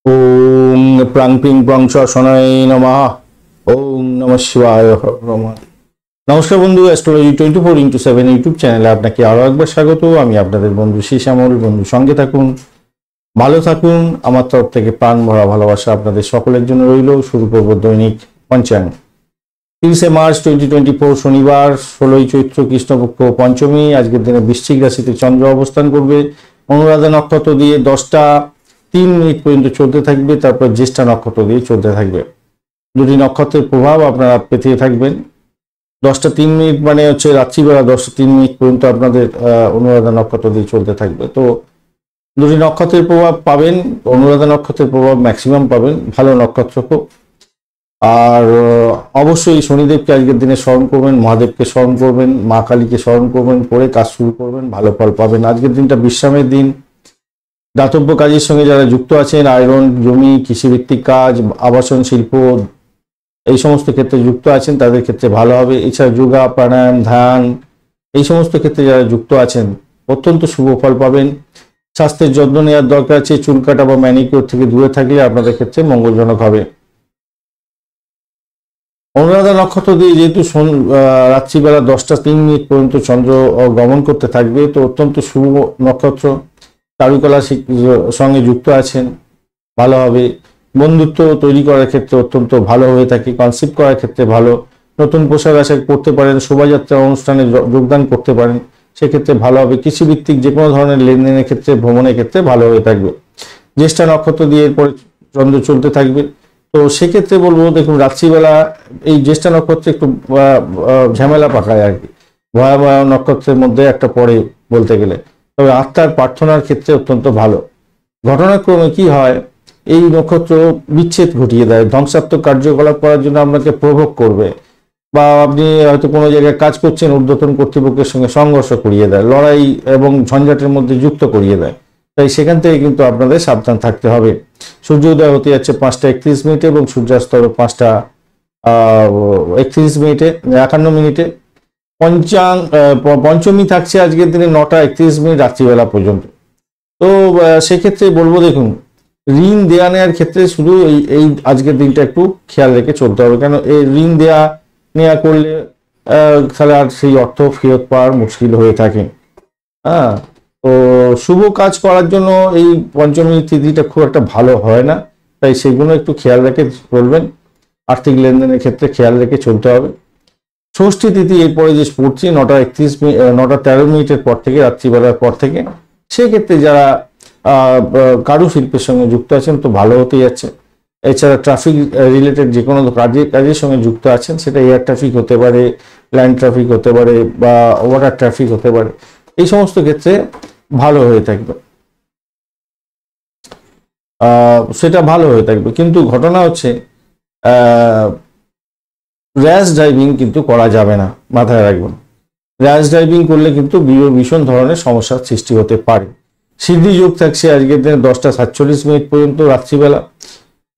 ওম প্রাং প্রিং prong স শনয় নমঃ। ওম নমঃ শিবায়। নমস্কার বন্ধু, অ্যাস্ট্রোলজি 24x7 ইউটিউব চ্যানেলে আপনাকে আরো একবার স্বাগত। আমি আপনাদের বন্ধু শ্যামল। বন্ধু সঙ্গে থাকুন, ভালো থাকুন। আমার তরফ থেকে প্রাণ ভরা ভালোবাসা আপনাদের সকলের জন্য রইল। শুরু করব দৈনিক পঞ্চাঙ্গ। 30শে মার্চ 2024 শনিবার, 16ই চৈত্র কৃষ্ণপক্ষ পঞ্চমী। আজকের দিনে বৃশ্চিক রাশিতে চন্দ্র অবস্থান করবে। অনুরাধা নক্ষত্র দিয়ে 10টা 3 মিনিট পর্যন্ত চলতে থাকবে, তারপর জ্যেষ্ঠা নক্ষত্র দিয়ে চলতে থাকবে। দুটি নক্ষত্রের প্রভাব আপনারা পেতে থাকবেন। 10টা 3 মিনিট মানে হচ্ছে রাত্রিবেলা 10টা 3 মিনিট পর্যন্ত আপনাদের অনুরাধা নক্ষত্র দিয়ে চলতে থাকবে। তো দুটি নক্ষত্রের প্রভাব পাবেন। অনুরাধা নক্ষত্রের প্রভাব ম্যাক্সিমাম পাবেন, ভালো নক্ষত্র খুব। আর অবশ্যই শনিদেবকে আজকের দিনে স্মরণ করবেন, মহাদেবকে স্মরণ করবেন, মা কালীকে স্মরণ করবেন, করে কাজ শুরু করবেন, ভালো ফল পাবেন। আজকের দিনটা বিশ্রামের দিন। দাতব্য কাজের সঙ্গে যারা যুক্ত আছেন, আয়রন, জমি, কৃষিভিত্তিক কাজ, আবাসন শিল্প, এই সমস্ত ক্ষেত্রে যুক্ত আছেন তাদের ক্ষেত্রে ভালো হবে। এছাড়া যোগা, প্রাণায়াম, ধ্যান, এই সমস্ত ক্ষেত্রে যারা যুক্ত আছেন অত্যন্ত শুভ ফল পাবেন। স্বাস্থ্যের যত্ন নেওয়ার দরকার আছে। চুল কাটা বা ম্যানিকিউর থেকে দূরে থাকলে আপনাদের ক্ষেত্রে মঙ্গলজনক হবে। অনুরাধা নক্ষত্র দিয়ে যেহেতু রাত্রিবেলা 10টা 3 মিনিট পর্যন্ত চন্দ্র গমন করতে থাকবে, তো অত্যন্ত শুভ নক্ষত্র। চারুকলার সঙ্গে যুক্ত আছেন, ভালো হবে। বন্ধুত্ব তৈরি করার ক্ষেত্রে অত্যন্ত ভালো হয়ে থাকে। কনসেপ্ট করার ক্ষেত্রে ভালো। নতুন পোশাক আশাক পরতে পারেন, শোভাযাত্রা অনুষ্ঠানে যোগদান করতে পারেন, সেক্ষেত্রে ভালো হবে। কৃষিভিত্তিক যে কোনো ধরনের লেনদেনের ক্ষেত্রে, ভ্রমণের ক্ষেত্রে ভালো হয়ে থাকবে। জ্যেষ্ঠা নক্ষত্র দিয়ে এরপরে চন্দ্র চলতে থাকবে। তো সেক্ষেত্রে বলবো, দেখুন রাত্রিবেলা এই জ্যেষ্ঠা নক্ষত্রে একটু ঝামেলা পাকায় আর কি, ভয়াবহ নক্ষত্রের মধ্যে একটা পড়ে বলতে গেলে। তবে আত্মার প্রার্থনার ক্ষেত্রে অত্যন্ত ভালো। ঘটনাক্রমে কি হয়, এই নক্ষত্র বিচ্ছেদ ঘটিয়ে দেয়, ধ্বংসাত্মক কার্যকলাপ করার জন্য আপনাকে প্রভোগ করবে, বা আপনি হয়তো কোনো জায়গায় কাজ করছেন, ঊর্ধ্বতন কর্তৃপক্ষের সঙ্গে সংঘর্ষ করিয়ে দেয়, লড়াই এবং ঝঞ্ঝাটের মধ্যে যুক্ত করিয়ে দেয়। তাই সেখান থেকে কিন্তু আপনাদের সাবধান থাকতে হবে। সূর্যোদয় হতে যাচ্ছে 5টা 31 মিনিটে এবং সূর্যাস্ত হবে 5টা 31 মিনিটে 51 মিনিটে। পঞ্চমী থাকছে আজকের দিনে 9টা 31 মিনিট রাত্রিবেলা পর্যন্ত। তো সেক্ষেত্রে বলবো, দেখুন ঋণ দেয়া নেওয়ার ক্ষেত্রে শুধু এই আজকের দিনটা একটু খেয়াল রেখে চলতে হবে, কেন এই ঋণ দেয়া নেওয়া করলে তাহলে আর সেই অর্থ ফেরত পাওয়ার মুশকিল হয়ে থাকে। হ্যাঁ, তো শুভ কাজ করার জন্য এই পঞ্চমী তিথিটা খুব একটা ভালো হয় না, তাই সেগুলো একটু খেয়াল রেখে চলবেন। আর্থিক লেনদেনের ক্ষেত্রে খেয়াল রেখে চলতে হবে। ষষ্ঠী তিথি এরপরে যে পড়ছে 9টা 31 মিনিট 9টা 13 মিনিটের পর থেকে, রাত্রিবেলার পর থেকে, সেক্ষেত্রে যারা কারুশিল্পের সঙ্গে যুক্ত আছেন তো ভালো হতে যাচ্ছে। এছাড়া ট্রাফিক রিলেটেড যে কোনো কাজের সঙ্গে যুক্ত আছেন, সেটা এয়ার ট্রাফিক হতে পারে, ল্যান্ড ট্রাফিক হতে পারে, বা ওয়াটার ট্রাফিক হতে পারে, এই সমস্ত ক্ষেত্রে ভালো হয়ে থাকবে। সেটা ভালো হয়ে থাকবে। কিন্তু ঘটনা হচ্ছে র্যাশ ড্রাইভিং কিন্তু করা যাবে না, মাথায় রাখবেন। র্যাশ ড্রাইভিং করলে কিন্তু ভীষণ ধরনের সমস্যার সৃষ্টি হতে পারে। সিদ্ধি যোগ থাকছে আজকের দিনে 10টা 47 মিনিট পর্যন্ত রাত্রিবেলা।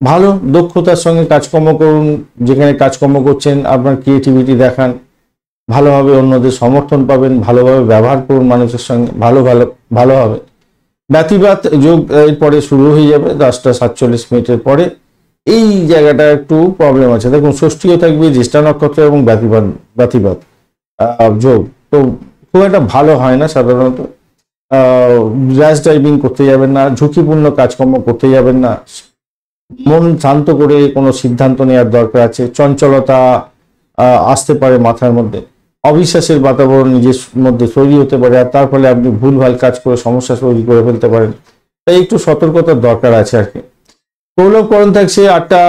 ভালো দক্ষতার সঙ্গে কাজকর্ম করুন। যেখানে কাজকর্ম করছেন আপনার ক্রিয়েটিভিটি দেখান, ভালোভাবে অন্যদের সমর্থন পাবেন, ভালোভাবে ব্যবহার করুন মানুষের সঙ্গে, ভালো হবে। ব্যতিবাদ যোগ এরপরে শুরু হয়ে যাবে 10টা 47 মিনিটের পরে। এই জায়গাটা একটু প্রবলেম আছে। দেখুন ষষ্ঠীও থাকবে, জ্যেষ্ঠা নক্ষত্র এবং ব্যতিবাদ যোগ, তো খুব একটা ভালো হয় না সাধারণত। র্যাশ ড্রাইভিং করতে যাবেন না, ঝুঁকিপূর্ণ কাজকর্ম করতে যাবেন না। মন শান্ত করে কোনো সিদ্ধান্ত নেওয়ার দরকার আছে। চঞ্চলতা আসতে পারে মাথার মধ্যে, অবিশ্বাসের বাতাবরণ নিজের মধ্যে তৈরি হতে পারে, আর তার ফলে আপনি ভুলভাল কাজ করে সমস্যা তৈরি করে ফেলতে পারেন। তাই একটু সতর্কতার দরকার আছে আর কি। প্রলবকরণ থাকছে 8টা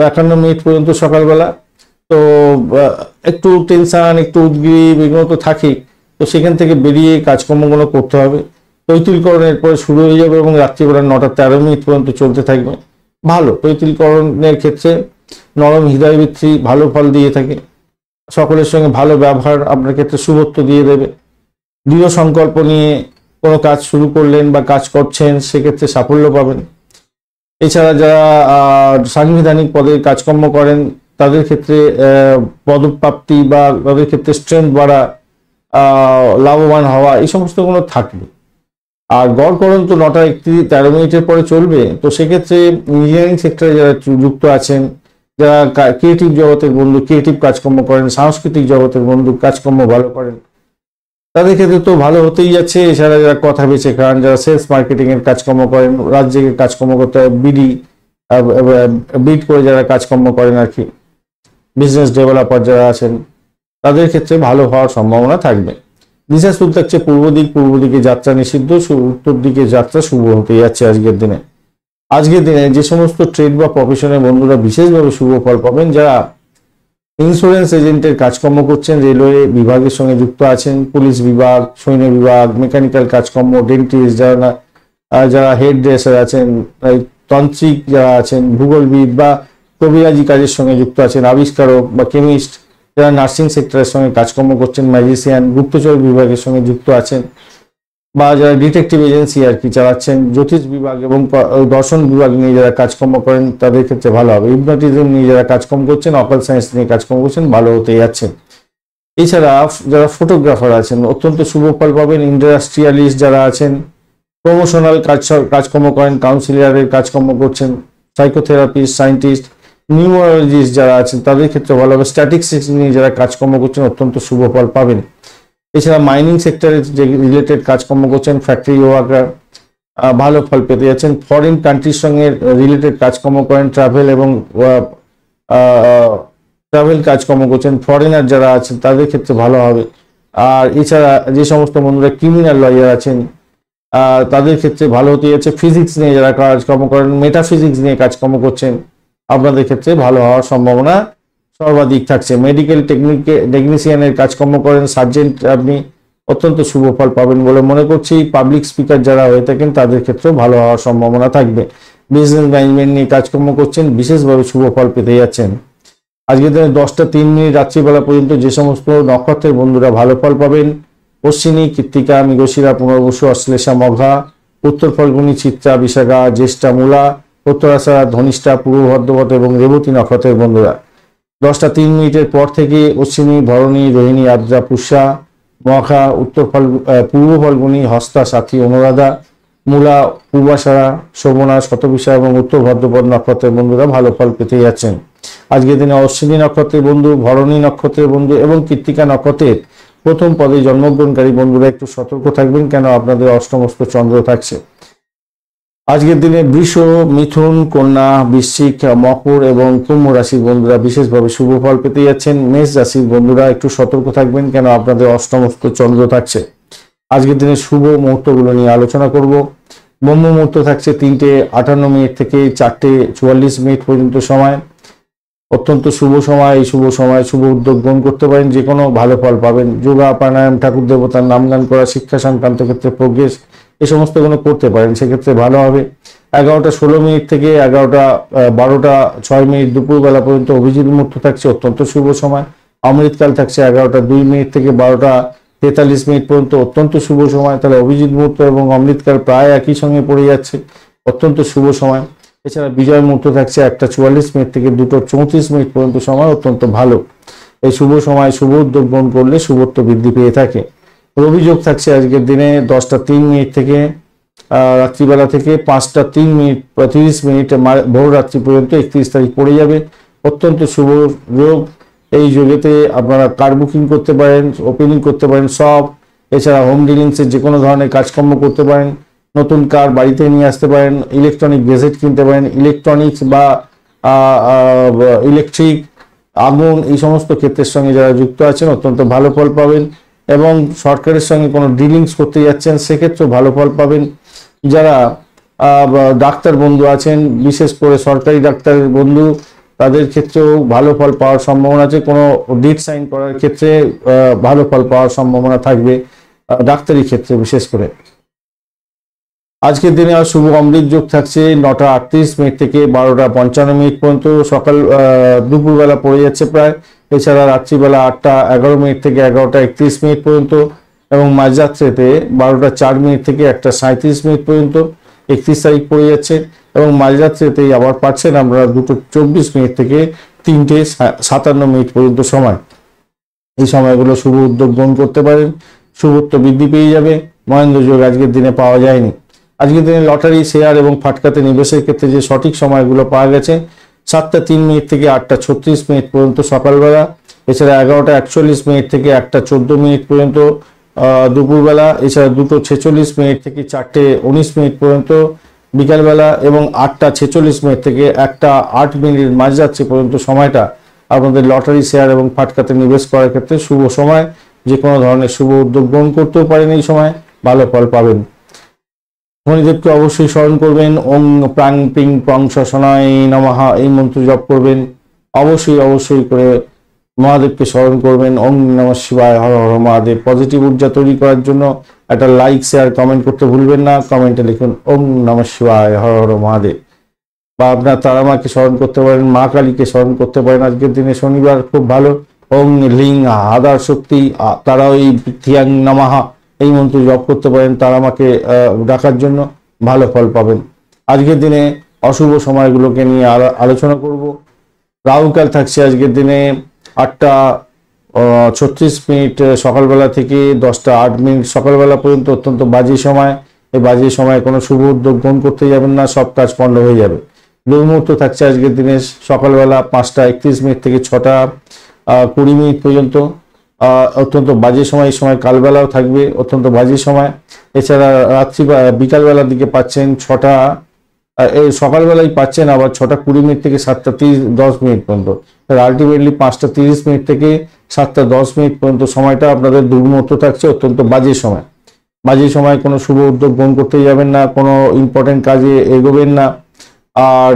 51 মিনিট পর্যন্ত সকালবেলা। তো একটু টেনশন, একটু উদ্গ্রীব, এগুলো তো থাকেই। তো সেখান থেকে বেরিয়ে কাজকর্মগুলো করতে হবে। তৈতিলকরণের পরে শুরু হয়ে যাবে এবং রাত্রিবেলা 9টা 13 মিনিট পর্যন্ত চলতে থাকবে। ভালো তৈতিলকরণের ক্ষেত্রে নরম হৃদয়বৃত্তি ভালো ফল দিয়ে থাকে। সকলের সঙ্গে ভালো ব্যবহার আপনার ক্ষেত্রে শুভত্ব দিয়ে দেবে। দৃঢ় সংকল্প নিয়ে কোনো কাজ শুরু করলেন বা কাজ করছেন, সেক্ষেত্রে সাফল্য পাবেন। এছাড়া যারা সাংবিধানিক পদে কাজকর্ম করেন তাদের ক্ষেত্রে পদপ্রাপ্তি বা তাদের ক্ষেত্রে স্ট্রেংথ বাড়া, লাভবান হওয়া, এই সমস্তগুলো থাকবে। আর গড়করণ তো 9:13 পরে চলবে, তো সেক্ষেত্রে ইঞ্জিনিয়ারিং সেক্টরে যারা যুক্ত আছেন, যারা ক্রিয়েটিভ জগতের বন্ধু, ক্রিয়েটিভ কাজকর্ম করেন, সাংস্কৃতিক জগতের বন্ধু কাজকর্ম ভালো করেন, তাদের ক্ষেত্রে তো ভালো হতেই যাচ্ছে। এছাড়া যারা কথা বেছে খান, যারা সেলস মার্কেটিং এর কাজকর্ম করেন, রাজ্যে কাজকর্ম করতে বিড করে যারা কাজকর্ম করেন আর কি, বিজনেস ডেভেলপার যারা আছেন, তাদের ক্ষেত্রে ভালো হওয়ার সম্ভাবনা থাকবে। দিশা শুভ থাকছে পূর্ব দিকে যাত্রা নিষিদ্ধ, উত্তর দিকে যাত্রা শুভ হতে যাচ্ছে আজকের দিনে যে সমস্ত ট্রেড বা প্রফেশনের বন্ধুরা বিশেষভাবে শুভ ফল পাবেন, যারা ইন্স্যুরেন্স এজেন্টের কাজকর্ম করছেন, রেলওয়ে বিভাগের সঙ্গে যুক্ত আছেন, পুলিশ বিভাগ, সৈন্য বিভাগ, মেকানিক্যাল কাজকর্ম, ডেন্টিস্ট, যারা হেড ড্রেসার আছেন, তান্ত্রিক যারা আছেন, ভূগোলবিদ বা কবিরাজি কাজের সঙ্গে যুক্ত আছেন, আবিষ্কারক বা কেমিস্ট, যারা নার্সিং সেক্টরের সঙ্গে কাজকর্ম করছেন, ম্যাজিশিয়ান, গুপ্তচর বিভাগের সঙ্গে যুক্ত আছেন, বা যারা ডিটেকটিভ এজেন্সি আর কি চালাচ্ছেন, জ্যোতিষ বিভাগ এবং দর্শন বিভাগ নিয়ে যারা কাজকর্ম করেন, তাদের ক্ষেত্রে ভালো হবে। হিপনোটিজম নিয়ে যারা কাজকর্ম করছেন, অকাল সায়েন্স নিয়ে কাজকর্ম করছেন, ভালো হতে যাচ্ছেন। এছাড়া যারা ফটোগ্রাফার আছেন, অত্যন্ত শুভ ফল পাবেন। ইন্ডাস্ট্রিয়ালিস্ট যারা আছেন, প্রমোশনাল কাজকর্ম করেন, কাউন্সিলরের কাজকর্ম করছেন, সাইকোথেরাপিস্ট, সায়েন্টিস্ট, নিউমোলজিস্ট যারা আছেন, তাদের ক্ষেত্রে ভালো হবে। স্ট্যাটিস্টিক্স নিয়ে যারা কাজকর্ম করছেন, অত্যন্ত শুভ ফল পাবেন। এছাড়া মাইনিং সেক্টরে যে রিলেটেড কাজকর্ম করছেন, ফ্যাক্টরি ওয়ার্কার, ভালো ফল পেতে যাচ্ছেন। ফরেন কান্ট্রির সঙ্গে রিলেটেড কাজকর্ম করেন, ট্রাভেল কাজকর্ম করছেন, ফরেনার যারা আছেন, তাদের ক্ষেত্রে ভালো হবে। আর এছাড়া যে সমস্ত বন্ধুরা ক্রিমিনাল লয়ার আছেন, তাদের ক্ষেত্রে ভালো হতে যাচ্ছে। ফিজিক্স নিয়ে যারা কাজকর্ম করেন, মেটাফিজিক্স নিয়ে কাজকর্ম করছেন, আপনাদের ক্ষেত্রে ভালো হওয়ার সম্ভাবনা সর্বাধিক থাকছে। মেডিকেল টেকনিশিয়ানের কাজকর্ম করেন, সার্জেন্ট, আপনি অত্যন্ত শুভ ফল পাবেন বলে মনে করছি। পাবলিক স্পিকার যারা হয়ে থাকেন, তাদের ক্ষেত্রেও ভালো হওয়ার সম্ভাবনা থাকবে। বিজনেস ম্যানেজমেন্ট নিয়ে কাজকর্ম করছেন, বিশেষভাবে শুভ ফল পেতে যাচ্ছেন। আজকের দিনে 10:03 রাত্রিবেলা পর্যন্ত যে সমস্ত নক্ষত্রের বন্ধুরা ভালো ফল পাবেন: অশ্বিনী, কৃত্তিকা, মৃগশিরা, পুনর্বসু, অশ্লেষা, মঘা, উত্তর ফল্গুনী, চিত্রা, বিশাখা, জ্যেষ্ঠা, মূলা, উত্তরাষাঢ়া, ধনিষ্ঠা, পূর্ব ভাদ্রপদ এবং রেবতী নক্ষত্রের বন্ধুরা 10:03 পর থেকে অশ্বিনী, ভরণী, রোহিণী, আদ্রা, পুষ্যা, মঘা, পূর্ব ফল্গুনী, হস্তা, সাথী, অনুরাধা, মূলা, পূর্বাষাঢ়া, শোভনা, শতবিশা এবং উত্তর ভাদ্রপদ নক্ষত্রের বন্ধুরা ভালো ফল পেতে যাচ্ছেন। আজকের দিনে অশ্বিনী নক্ষত্রের বন্ধু, ভরণী নক্ষত্রের বন্ধু এবং কৃত্তিকা নক্ষত্রের প্রথম পদে জন্মগ্রহণকারী বন্ধুরা একটু সতর্ক থাকবেন, কেন আপনাদের অষ্টমস্ত চন্দ্র থাকছে। আজকের দিনে বৃষ, মিথুন, কন্যা, বৃশ্চিক, মকর এবং কুম্ভ রাশির বন্ধুরা বিশেষভাবে শুভ ফল পেতে যাচ্ছেন। মেষ রাশির বন্ধুরা একটু সতর্ক থাকবেন, কেন আপনাদের অষ্টমস্ত চন্দ্র থাকছে। আজকের দিনে শুভ মুহূর্তগুলো নিয়ে আলোচনা করব। ব্রহ্ম মুহূর্ত থাকছে 3:58 থেকে 4:44 পর্যন্ত সময়, অত্যন্ত শুভ সময়। এই শুভ সময় শুভ উদ্যোগ গ্রহণ করতে পারেন, যে কোনো ভালো ফল পাবেন। যোগা, প্রাণায়াম, ঠাকুর দেবতার নাম গান করা, শিক্ষা সংক্রান্ত ক্ষেত্রে প্রোগ্রেস, এই সমস্ত গুলো করতে পারেন, সেক্ষেত্রে ভালো হবে। 11:16 থেকে 12:06 দুপুরবেলা পর্যন্ত অভিজিৎ মুহূর্ত থাকছে, অত্যন্ত শুভ সময়। অমৃতকাল থাকছে 11:02 থেকে 12:43 পর্যন্ত, অত্যন্ত শুভ সময়। তাহলে অভিজিৎ মুহূর্ত এবং অমৃতকাল প্রায় একই সঙ্গে পড়ে যাচ্ছে, অত্যন্ত শুভ সময়। এছাড়া বিজয় মুহূর্ত থাকছে 1:44 থেকে 2:34 পর্যন্ত সময়, অত্যন্ত ভালো। এই শুভ সময় শুভ উদ্যোগ গ্রহণ করলে শুভত্ব বৃদ্ধি পেয়ে থাকে। রবি যোগ থাকছে আজকের দিনে 10:03 থেকে রাত্রিবেলা থেকে 5:30 ভোর রাত্রি পর্যন্ত 31 তারিখ পড়ে যাবে, অত্যন্ত শুভ যোগ। এই যোগেতে আপনারা কার বুকিং করতে পারেন, ওপেনিং করতে পারেন সব। এছাড়া হোম ডিলিংসের যে কোনো ধরনের কাজকর্ম করতে পারেন, নতুন কার বাড়িতে নিয়ে আসতে পারেন, ইলেকট্রনিক গেজেট কিনতে পারেন, ইলেকট্রনিক্স বা ইলেকট্রিক, আগুন, এই সমস্ত ক্ষেত্রের সঙ্গে যারা যুক্ত আছেন অত্যন্ত ভালো ফল পাবেন। এবং সরকারের সঙ্গে কোনো ডিলিংস করতে যাচ্ছেন, সেক্ষেত্রেও ভালো ফল পাবেন। যারা ডাক্তার বন্ধু আছেন, বিশেষ করে সরকারি ডাক্তারের বন্ধু, তাদের ক্ষেত্রেও ভালো ফল পাওয়ার সম্ভাবনা আছে। কোনো ডিট সাইন করার ক্ষেত্রে ভালো ফল পাওয়ার সম্ভাবনা থাকবে, ডাক্তারি ক্ষেত্রে বিশেষ করে। আজকের দিনে আর শুভ অমৃত যোগ থাকছে 9:38 থেকে 12:55 পর্যন্ত, সকাল দুপুরবেলা পড়ে যাচ্ছে প্রায়। এছাড়া রাত্রিবেলা 8:11 থেকে 11:31 পর্যন্ত এবং মাঝরাত্রিতে 12:04 থেকে 1:37 পর্যন্ত 31 তারিখ পড়ে যাচ্ছে। এবং মাঝরাত্রিতেই আবার পাচ্ছেন আমরা 2:24 থেকে 3:57 পর্যন্ত সময়। এই সময়গুলো শুভ উদ্যোগ গ্রহণ করতে পারেন, শুভত্ব বৃদ্ধি পেয়ে যাবে। মহেন্দ্র যোগ আজকের দিনে পাওয়া যায়নি। আজকের দিনে লটারি, শেয়ার এবং ফাটকাতে নিবেশের ক্ষেত্রে যে সঠিক সময়গুলো পাওয়া গেছে 7টা 3 মিনিট থেকে 8টা 36 মিনিট পর্যন্ত সকালবেলা, এছাড়া 11টা 41 মিনিট থেকে 1টা 14 মিনিট পর্যন্ত দুপুরবেলা, এছাড়া 2টো 46 মিনিট থেকে 4টে 19 মিনিট পর্যন্ত বিকালবেলা এবং 8টা 46 মিনিট থেকে 1টা 8 মিনিট মাঝরাত্রি পর্যন্ত সময়টা আপনাদের লটারি, শেয়ার এবং ফাটকাতে নিবেশ করার ক্ষেত্রে শুভ সময়। যে কোনো ধরনের শুভ উদ্যোগ গ্রহণ করতেও পারেন, এই সময় ভালো ফল পাবেন। শনিদেবকে অবশ্যই স্মরণ করবেন, ওং প্রাং পিং পং শশনায় নমঃ এই মন্ত্র জপ করবেন। অবশ্যই করে মহাদেবকে স্মরণ করবেন, ওং নমঃ শিবায়, হর হর মহাদেব। পজিটিভ ঊর্জা তৈরি করার জন্য একটা লাইক, শেয়ার, কমেন্ট করতে ভুলবেন না। কমেন্টে লিখুন ওং নমঃ শিবায়, হর হর মহাদেব। বা আপনার তারামাকে স্মরণ করতে পারেন, মা কালীকে স্মরণ করতে পারেন। আজকের দিনে শনিবার খুব ভালো। ওং লিং আদার শক্তি তারা ওই থিয়াং নামাহা এই মন্ত্র জপ করতে পারেন তারামাকে ডাকার জন্য, ভালো ফল পাবেন। আজকের দিনে অশুভ সময়গুলোকে নিয়ে আলোচনা করব। রাহুকাল থাকছে আজকের দিনে 8টা 36 মিনিট সকালবেলা থেকে 10টা 8 মিনিট সকালবেলা পর্যন্ত, অত্যন্ত বাজে সময়। এই বাজে সময় কোনো শুভ উদ্যোগ গ্রহণ করতে যাবেন না, সব কাজ পণ্ড হয়ে যাবে। দুর্মুহূর্ত থাকছে আজকের দিনে সকালবেলা 5টা 31 মিনিট থেকে 6টা 20 মিনিট পর্যন্ত, অত্যন্ত বাজে সময়। এই সময় কালবেলাও থাকবে, অত্যন্ত বাজে সময়। এছাড়া রাত্রি বিকালবেলার দিকে পাচ্ছেন এই সকালবেলায় পাচ্ছেন আবার 6টা 20 মিনিট থেকে 7টা 10 মিনিট পর্যন্ত। আলটিমেটলি 5টা 30 মিনিট থেকে 7টা 10 মিনিট পর্যন্ত সময়টা আপনাদের দুর্মুহূর্ত থাকছে, অত্যন্ত বাজে সময়। বাজে সময় কোনো শুভ উদ্যোগ গ্রহণ করতে যাবেন না, কোনো ইম্পর্টেন্ট কাজে এগোবেন না, আর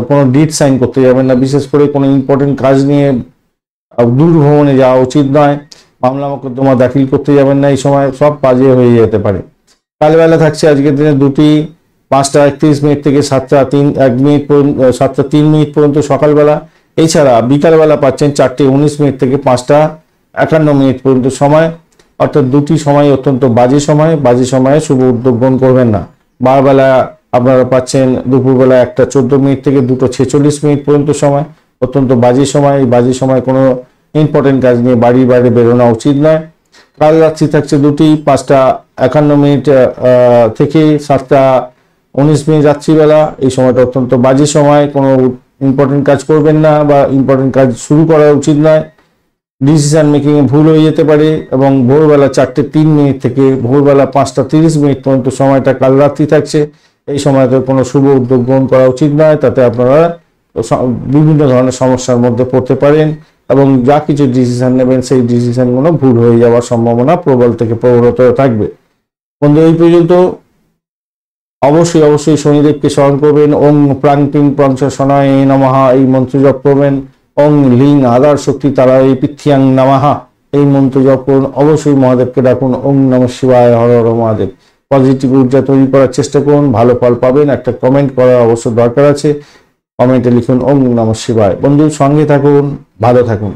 কোনো ডিড সাইন করতে যাবেন না। বিশেষ করে কোনো ইম্পর্টেন্ট কাজ নিয়ে দূর ভ্রমণে যাওয়া উচিত নয়। মামলা মোকদ্দমা দাখিল করতে যাবেন না, এই সময় সব বাজে হয়ে যেতে পারে। কালবেলা থাকছে আজকের দিনে 5টা 31 মিনিট থেকে 7টা 1 মিনিট পর্যন্ত, 7টা 3 মিনিট পর্যন্ত সকালবেলা। এছাড়া বিকালবেলা পাচ্ছেন 4টে 19 মিনিট থেকে 5টা 51 মিনিট পর্যন্ত সময়। অর্থাৎ দুটি সময় অত্যন্ত বাজে সময়। বাজে সময়ে শুভ উদ্যোগ গ্রহণ করবেন না। বারবেলা আপনারা পাচ্ছেন দুপুরবেলা 1টা 14 মিনিট থেকে 2টো 46 মিনিট পর্যন্ত সময়, অত্যন্ত বাজে সময়। এই বাজে সময় কোনো ইম্পর্টেন্ট কাজ নিয়ে বাড়ির বাইরে বেরোনো উচিত নয়। কাল রাত্রি থাকছে 5টা 51 মিনিট থেকে 7টা 19 মিনিট রাত্রিবেলা। এই সময়টা অত্যন্ত বাজে সময়, কোনো ইম্পর্টেন্ট কাজ করবেন না বা ইম্পর্টেন্ট কাজ শুরু করা উচিত নয়। ডিসিশন মেকিংয়ে ভুল হয়ে যেতে পারে। এবং ভোরবেলা 4টে 3 মিনিট থেকে ভোরবেলা 5টা 30 মিনিট পর্যন্ত সময়টা কাল রাত্রি থাকছে। এই সময়তে কোনো শুভ উদ্যোগ গ্রহণ করা উচিত নয়, তাতে আপনারা বিভিন্ন ধরনের সমস্যার মধ্যে পড়তে পারেন এবং যা কিছু ডিসিশন নেবেন সেই ডিসিশনগুলো ভুল হয়ে যাওয়ার সম্ভাবনা প্রবল থেকে প্রবলতর থাকবে। বন্ধু, এই পর্যন্ত অবশ্যই শনিদেবকে স্মরণ করবেন, ওং প্রাং পিং পঞ্চশনায় নমঃ এই মন্ত্র জপ করবেন। ওং লিং আদার শক্তি তারা এই পৃথিয়াং নমঃ এই মন্ত্র জপ করুন। অবশ্যই মহাদেবকে ডাকুন, ওং নমঃ শিবায়, হর হর মহাদেব। পজিটিভ ঊর্জা তৈরি করার চেষ্টা করুন, ভালো ফল পাবেন। একটা কমেন্ট করার অবশ্য দরকার আছে, কমেন্টে লিখুন ওং নমঃ শিবায়। বন্ধুর সঙ্গে থাকুন, ভালো থাকুন।